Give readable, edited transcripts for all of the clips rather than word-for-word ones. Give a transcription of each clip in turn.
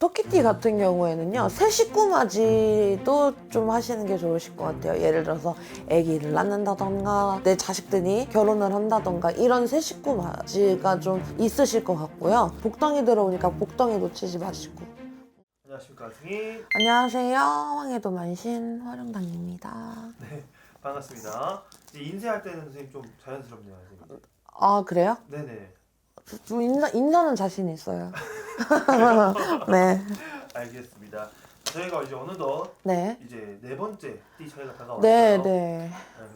토끼띠 같은 경우에는요, 새 식구 맞이도 좀 하시는 게 좋으실 것 같아요. 예를 들어서 아기를 낳는다던가 내 자식들이 결혼을 한다던가 이런 새 식구 맞이가 좀 있으실 것 같고요. 복덩이 들어오니까 복덩이 놓치지 마시고. 안녕하십니까, 승희. 안녕하세요, 황해도 만신 화룡당입니다. 네, 반갑습니다. 이제 인쇄할 때는 선생님 좀 자연스럽네요, 선생님. 아, 그래요? 네네. 좀 인사는 자신 있어요. 네. 알겠습니다. 저희가 이제 어느덧 네. 이제 네 번째 띠 차이가 다가왔어요. 네, 네. 네,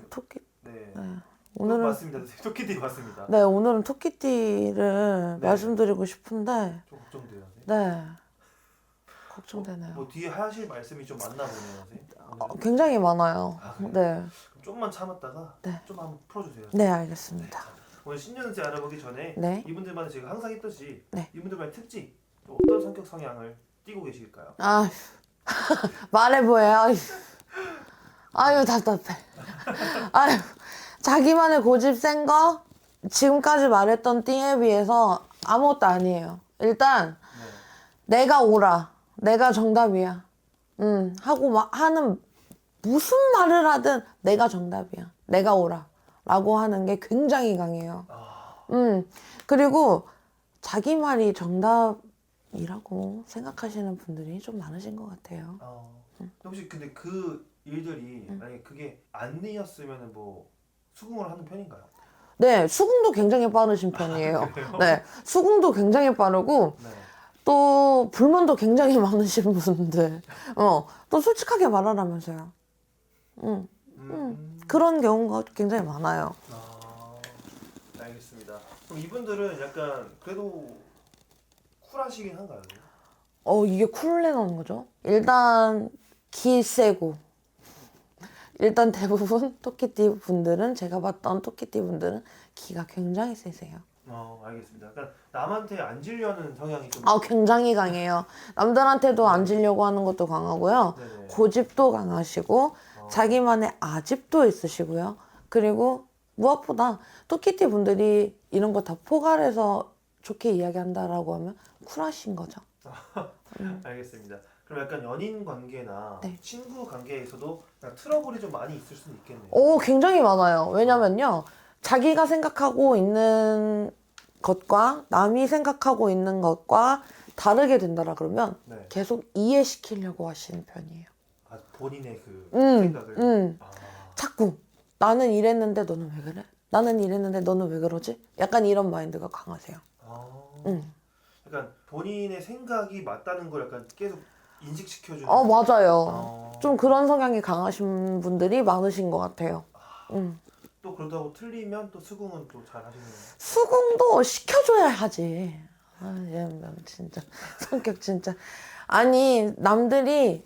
토끼. 네. 네. 오늘은 오늘은 맞습니다, 선생님. 토끼띠 맞습니다. 네, 오늘은 토끼띠를 네. 말씀드리고 싶은데, 좀 걱정돼요, 선생님. 네, 걱정되네요. 뭐 뒤에 하실 말씀이 좀 많나 보네요, 선생님. 오늘은? 굉장히 많아요. 아, 그래요? 네, 그럼 좀만 참았다가 네. 좀 한번 풀어주세요. 네, 알겠습니다. 오늘 신년運세 알아보기 전에 네. 이분들만의 제가 항상 했듯이 네. 이분들만의 특징, 또 어떤 성격 성향을 띠고 계실까요? 아, 말해보여요. 아유, 답답해. 아유, 자기만의 고집 센 거, 지금까지 말했던 띵에 비해서 아무것도 아니에요. 일단, 네. 내가 오라. 내가 정답이야. 하고 하는 무슨 말을 하든 내가 정답이야. 내가 오라. 라고 하는 게 굉장히 강해요. 아, 그리고 자기 말이 정답이라고 생각하시는 분들이 좀 많으신 것 같아요. 혹시 근데 그 일들이 만약에 그게 안리였으면 뭐 수긍을 하는 편인가요? 네, 수긍도 굉장히 빠르신 편이에요. 그래요? 네, 수긍도 굉장히 빠르고, 네. 또 불만도 굉장히 많으신 분들. 또 솔직하게 말하라면서요. 그런 경우가 굉장히 많아요. 아, 알겠습니다. 그럼 이분들은 약간 그래도 쿨하시긴 한가요? 이게 쿨레라는 거죠? 일단, 기 세고. 일단 대부분 토끼띠 분들은, 제가 봤던 토끼띠 분들은 기가 굉장히 세세요. 알겠습니다. 약간 남한테 앉으려는 성향이 좀. 굉장히 강해요. 남들한테도 앉으려고 하는 것도 강하고요. 네네. 고집도 강하시고, 자기만의 아집도 있으시고요. 그리고 무엇보다 토끼띠 분들이 이런 거 다 포괄해서 좋게 이야기한다라고 하면 쿨하신 거죠. 알겠습니다. 그럼 약간 연인 관계나 네. 친구 관계에서도 약간 트러블이 좀 많이 있을 수는 있겠네요. 굉장히 많아요. 왜냐면요. 자기가 생각하고 있는 것과 남이 생각하고 있는 것과 다르게 된다라 그러면 네. 계속 이해시키려고 하시는 편이에요. 아, 본인의 그 음, 생각을. 자꾸 나는 이랬는데 너는 왜 그래? 나는 이랬는데 너는 왜 그러지? 약간 이런 마인드가 강하세요. 약간 본인의 생각이 맞다는 걸 약간 계속 인식시켜주는. 맞아요. 좀 그런 성향이 강하신 분들이 많으신 것 같아요. 또 그러다고 틀리면 또 수긍은 또 잘 하시는. 수긍도 시켜줘야 하지. 얘 진짜 성격 진짜. 아니, 남들이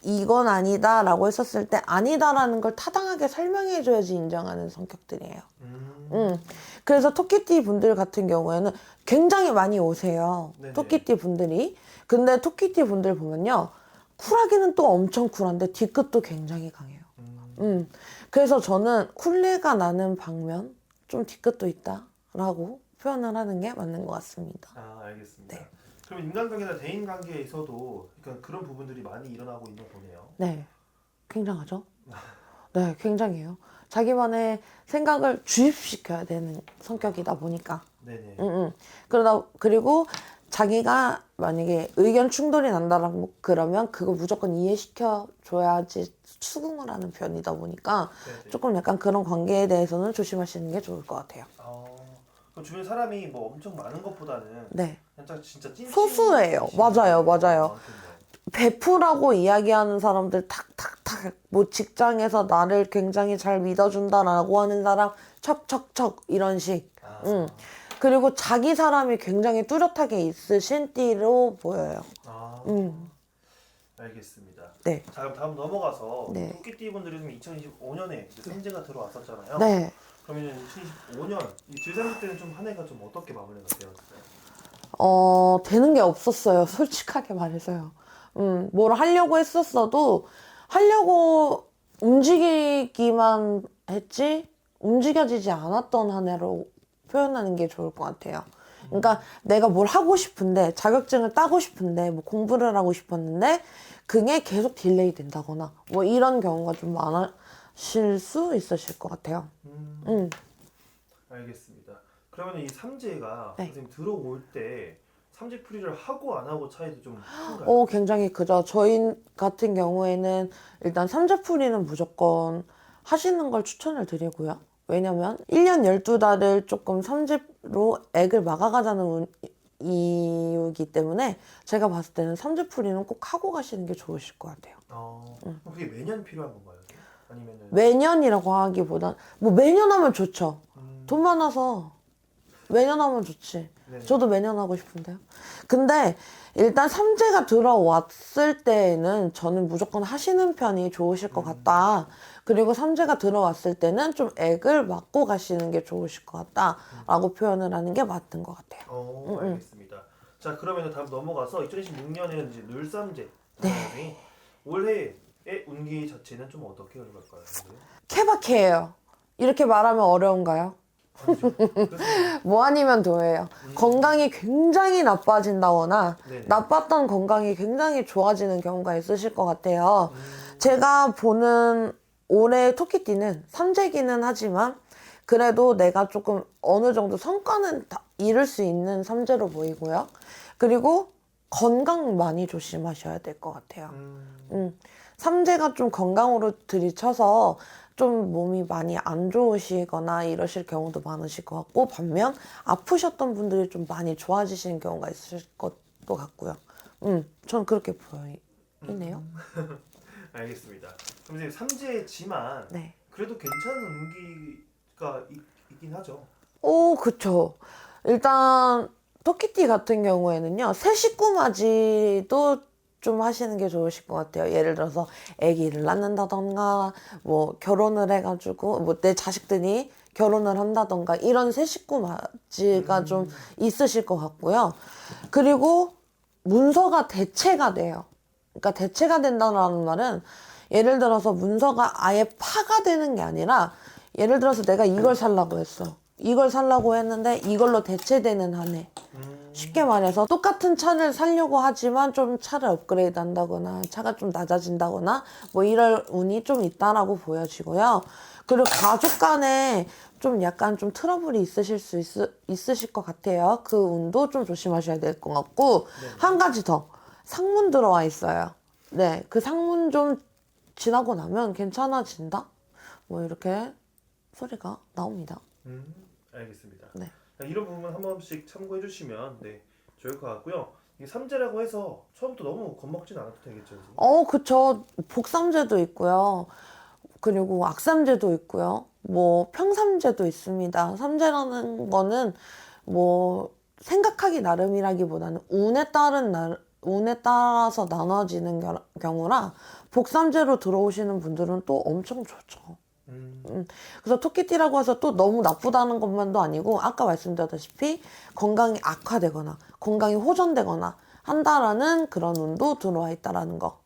이건 아니다라고 했었을 때 아니다라는 걸 타당하게 설명해줘야지 인정하는 성격들이에요. 그래서 토끼띠 분들 같은 경우에는 굉장히 많이 오세요. 네네. 토끼띠 분들이. 근데 토끼띠 분들 보면요. 쿨하기는 또 엄청 쿨한데 뒤끝도 굉장히 강해요. 그래서 저는 쿨레가 나는 방면, 좀 뒤끝도 있다라고 표현을 하는 게 맞는 것 같습니다. 알겠습니다. 네. 그럼 인간관계나 대인관계에서도 약간 그런 부분들이 많이 일어나고 있나 보네요. 네, 굉장하죠? 네, 굉장해요. 자기만의 생각을 주입시켜야 되는 성격이다 보니까. 네네. 그리고 자기가 만약에 의견 충돌이 난다라고 그러면 그걸 무조건 이해시켜 줘야지 수긍을 하는 편이다 보니까 네네. 조금 약간 그런 관계에 대해서는 조심하시는 게 좋을 것 같아요. 그럼 주변 사람이 뭐 엄청 많은 것보다는 네. 진짜 찐 소수예요. 맞아요, 맞아요. 베프라고 이야기하는 사람들 탁탁탁, 뭐 직장에서 나를 굉장히 잘 믿어준다라고 하는 사람 척척척 이런 식. 그리고 자기 사람이 굉장히 뚜렷하게 있으신 띠로 보여요. 알겠습니다. 네. 자, 그럼 다음 넘어가서 네. 토끼띠 분들이 2025년에 삼재가 들어왔었잖아요. 네. 그러면 2025년 이 들삼재 때는 좀 한 해가 좀 어떻게 마무리가 되었어요? 되는 게 없었어요. 솔직하게 말해서요. 뭘 하려고 했었어도 하려고 움직이기만 했지 움직여지지 않았던 한 해로 표현하는 게 좋을 것 같아요. 그러니까 내가 뭘 하고 싶은데 자격증을 따고 싶은데 뭐 공부를 하고 싶었는데 그게 계속 딜레이 된다거나 뭐 이런 경우가 좀 많으실 수 있으실 것 같아요. 알겠습니다. 그러면 이 삼재가 네. 선생님 들어올 때 삼재풀이를 하고 안 하고 차이도 좀 큰가요? 굉장히 크죠. 저희 같은 경우에는 일단 삼재풀이는 무조건 하시는 걸 추천을 드리고요. 왜냐면 1년 12달을 조금 삼재로 액을 막아가자는 이유이기 때문에 제가 봤을 때는 삼재풀이는 꼭 하고 가시는 게 좋으실 것 같아요. 그럼 그게 매년 필요한 건가요? 아니면은 매년이라고 하기보단 뭐 매년 하면 좋죠. 돈 많아서 매년 하면 좋지. 네. 저도 매년 하고 싶은데요. 근데 일단 삼재가 들어왔을 때에는 저는 무조건 하시는 편이 좋으실 것 같다. 그리고 삼재가 들어왔을 때는 좀 액을 막고 가시는 게 좋으실 것 같다라고 표현을 하는 게 맞는 것 같아요. 알겠습니다. 자, 그러면 다음 넘어가서 2026년에는 이제 늘삼재. 네. 올해의 운기 자체는 좀 어떻게 흘러갈까요? 케바케예요. 이렇게 말하면 어려운가요? 아니죠. 그렇습니다. 뭐 아니면 도예요. 건강이 굉장히 나빠진다거나 네네. 나빴던 건강이 굉장히 좋아지는 경우가 있으실 것 같아요. 제가 보는 올해 토끼띠는 삼재기는 하지만 그래도 내가 조금 어느 정도 성과는 이룰 수 있는 삼재로 보이고요. 그리고 건강 많이 조심하셔야 될 것 같아요. 삼재가 좀 건강으로 들이쳐서 좀 몸이 많이 안 좋으시거나 이러실 경우도 많으실 것 같고 반면 아프셨던 분들이 좀 많이 좋아지시는 경우가 있으실 것도 같고요. 전 그렇게 보이네요. 알겠습니다. 그럼 이제 삼재지만 네. 그래도 괜찮은 운기가 있긴 하죠. 오, 그쵸. 일단 토끼띠 같은 경우에는요, 새 식구 맞이도 좀 하시는 게 좋으실 것 같아요. 예를 들어서 아기를 낳는다던가, 뭐 결혼을 해가지고, 뭐 내 자식들이 결혼을 한다던가, 이런 새 식구 맞이가 좀 있으실 것 같고요. 그리고 문서가 대체가 돼요. 그러니까 대체가 된다는 말은 예를 들어서 문서가 아예 파가 되는 게 아니라 예를 들어서 내가 이걸 살라고 했어. 이걸 살라고 했는데 이걸로 대체되는 한 해. 쉽게 말해서 똑같은 차를 사려고 하지만 좀 차를 업그레이드 한다거나 차가 좀 낮아진다거나 뭐 이럴 운이 좀 있다라고 보여지고요. 그리고 가족 간에 좀 약간 좀 트러블이 있으실 것 같아요. 그 운도 좀 조심하셔야 될 것 같고 한 가지 더 상문 들어와 있어요. 네, 그 상문 좀 지나고 나면 괜찮아진다? 뭐 이렇게 소리가 나옵니다. 알겠습니다. 네. 이런 부분 한 번씩 참고해 주시면 좋을 것 같고요. 이게 삼재라고 해서 처음부터 너무 겁먹진 않아도 되겠죠, 선생님? 그쵸. 복삼재도 있고요. 그리고 악삼재도 있고요. 뭐 평삼재도 있습니다. 삼재라는 거는 뭐 생각하기 나름이라기보다는 운에 따라서 나눠지는 경우라 복삼재로 들어오시는 분들은 또 엄청 좋죠. 그래서 토끼띠라고 해서 또 너무 나쁘다는 것만도 아니고 아까 말씀드렸다시피 건강이 악화되거나 건강이 호전되거나 한다라는 그런 운도 들어와 있다라는 거.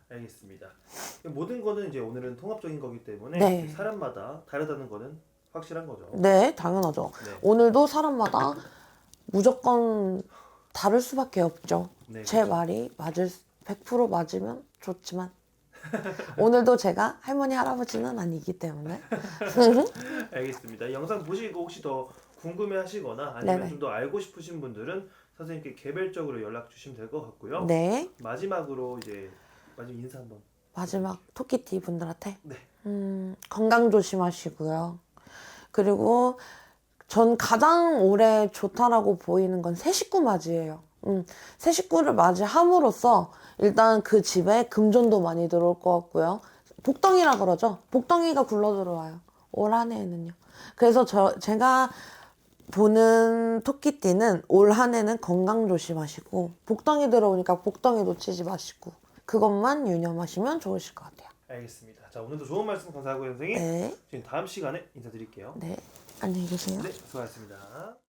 알겠습니다. 모든 거는 이제 오늘은 통합적인 거기 때문에 네. 사람마다 다르다는 거는 확실한 거죠. 네, 당연하죠. 네. 오늘도 사람마다 무조건 다를 수밖에 없죠. 네, 제 그렇죠. 말이 100% 맞으면 좋지만 오늘도 제가 할머니 할아버지는 아니기 때문에 알겠습니다. 이 영상 보시고 혹시 더 궁금해하시거나 아니면 네네. 좀 더 알고 싶으신 분들은 선생님께 개별적으로 연락 주시면 될 것 같고요. 네, 마지막으로 마지막 인사 한번. 마지막 토끼띠 분들한테 네. 건강 조심하시고요. 그리고 전 가장 올해 좋다라고 보이는 건 새 식구 맞이예요. 새 식구를 맞이함으로써 일단 그 집에 금전도 많이 들어올 것 같고요. 복덩이라 그러죠. 복덩이가 굴러 들어와요. 올 한 해에는요. 그래서 제가 보는 토끼띠는 올 한 해는 건강 조심하시고 복덩이 들어오니까 복덩이 놓치지 마시고 그것만 유념하시면 좋으실 것 같아요. 알겠습니다. 자, 오늘도 좋은 말씀 감사하고요, 선생님. 네, 저희 다음 시간에 인사드릴게요. 네, 안녕히 계세요. 네, 수고하셨습니다.